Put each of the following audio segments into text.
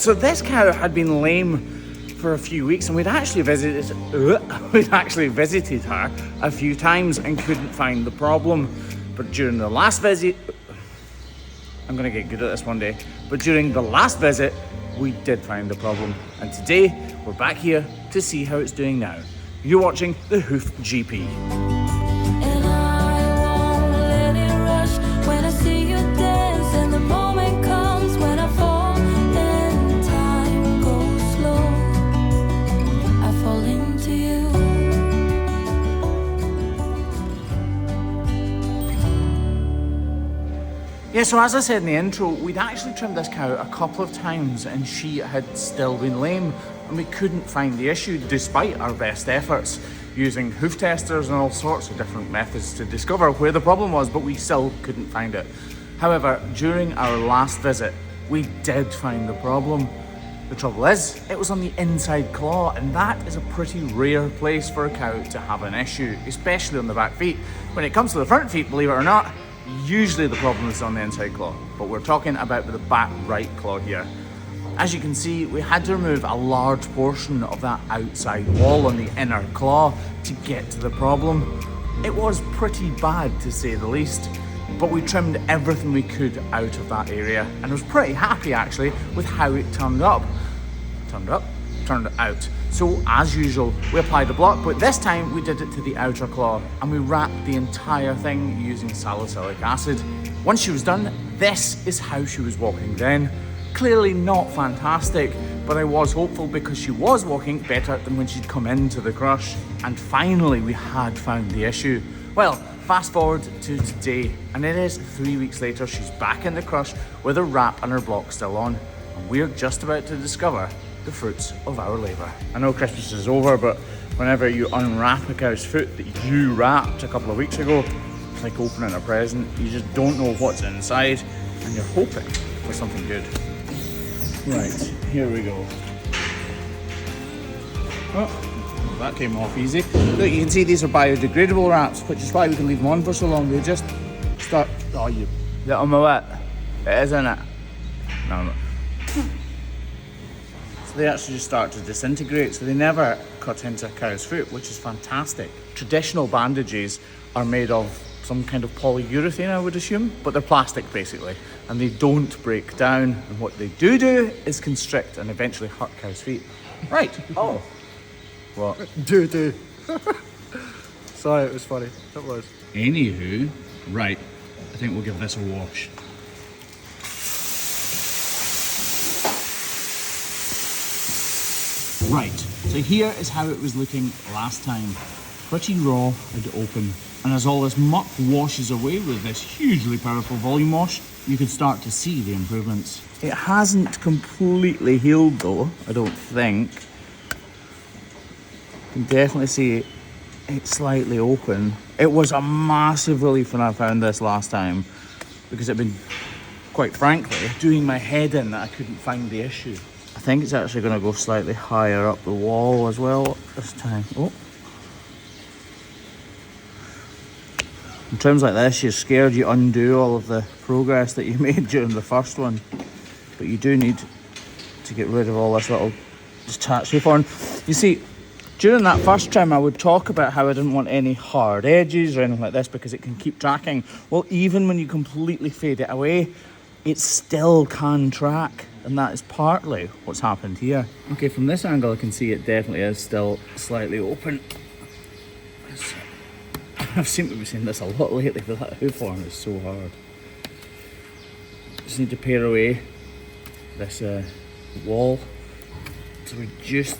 So this cow had been lame for a few weeks, and we'd actually visited her a few times and couldn't find the problem. But during the last visit, I'm gonna get good at this one day, but during the last visit, we did find the problem. And today, we're back here to see how it's doing now. You're watching the Hoof GP. Yeah, so as I said in the intro, we'd actually trimmed this cow a couple of times and she had still been lame, and we couldn't find the issue despite our best efforts using hoof testers and all sorts of different methods to discover where the problem was, but we still couldn't find it. However, during our last visit, we did find the problem. The trouble is, it was on the inside claw, and that is a pretty rare place for a cow to have an issue, especially on the back feet. When it comes to the front feet, believe it or not, usually the problem is on the inside claw, but we're talking about the back right claw here. As you can see, we had to remove a large portion of that outside wall on the inner claw to get to the problem. It was pretty bad, to say the least, but we trimmed everything we could out of that area, and I was pretty happy actually with how it turned out. So as usual, we applied a block, but this time we did it to the outer claw, and we wrapped the entire thing using salicylic acid. Once she was done, this is how she was walking then. Clearly not fantastic, but I was hopeful because she was walking better than when she'd come into the crush. And finally we had found the issue. Well, fast forward to today, and it is 3 weeks later. She's back in the crush with her wrap and her block still on, and we're just about to discover the fruits of our labour. I know Christmas is over, but whenever you unwrap a cow's foot that you wrapped a couple of weeks ago, it's like opening a present. You just don't know what's inside, and you're hoping for something good. Right, here we go. Oh, that came off easy. Look, you can see these are biodegradable wraps, which is why we can leave them on for so long. They just start, oh, you little mouette. It is, isn't it? No. So they actually just start to disintegrate, so they never cut into a cow's foot, which is fantastic. Traditional bandages are made of some kind of polyurethane, I would assume, but they're plastic basically, and they don't break down, and what they do is constrict and eventually hurt cows' feet. Right. Oh. What? Do. Sorry, it was funny. It was. Anywho, right, I think we'll give this a wash. Right, so here is how it was looking last time. Pretty raw and open. And as all this muck washes away with this hugely powerful volume wash, you can start to see the improvements. It hasn't completely healed though, I don't think. You can definitely see it's slightly open. It was a massive relief when I found this last time, because I've been, quite frankly, doing my head in that I couldn't find the issue. I think it's actually going to go slightly higher up the wall as well this time. Oh. In terms like this, you're scared you undo all of the progress that you made during the first one. But you do need to get rid of all this little detached hoof horn. You see, during that first trim, I would talk about how I didn't want any hard edges or anything like this because it can keep tracking. Well, even when you completely fade it away, it still can track. And that is partly what's happened here. Okay, from this angle I can see it definitely is still slightly open. I've seemed to be seeing this a lot lately, but that hoof horn is so hard. Just need to pare away this wall to reduce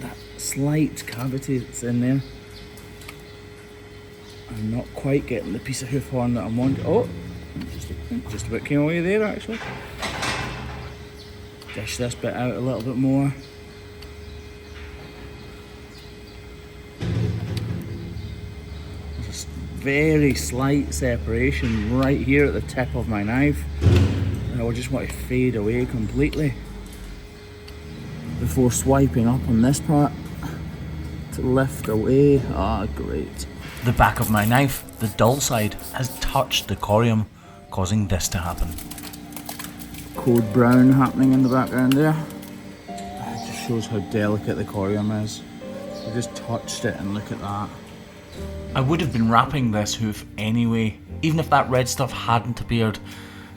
that slight cavity that's in there. I'm not quite getting the piece of hoof horn that I'm wanting. Oh, just about came away there actually. Dish this bit out a little bit more. There's a very slight separation right here at the tip of my knife. And I just want to fade away completely before swiping up on this part to lift away. Ah, great. The back of my knife, the dull side, has touched the corium, causing this to happen. Code brown happening in the background there. shows how delicate the corium is. We just touched it and look at that. I would have been wrapping this hoof anyway, even if that red stuff hadn't appeared.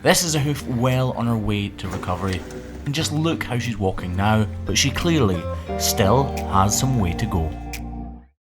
This is a hoof well on her way to recovery. And just look how she's walking now, but she clearly still has some way to go.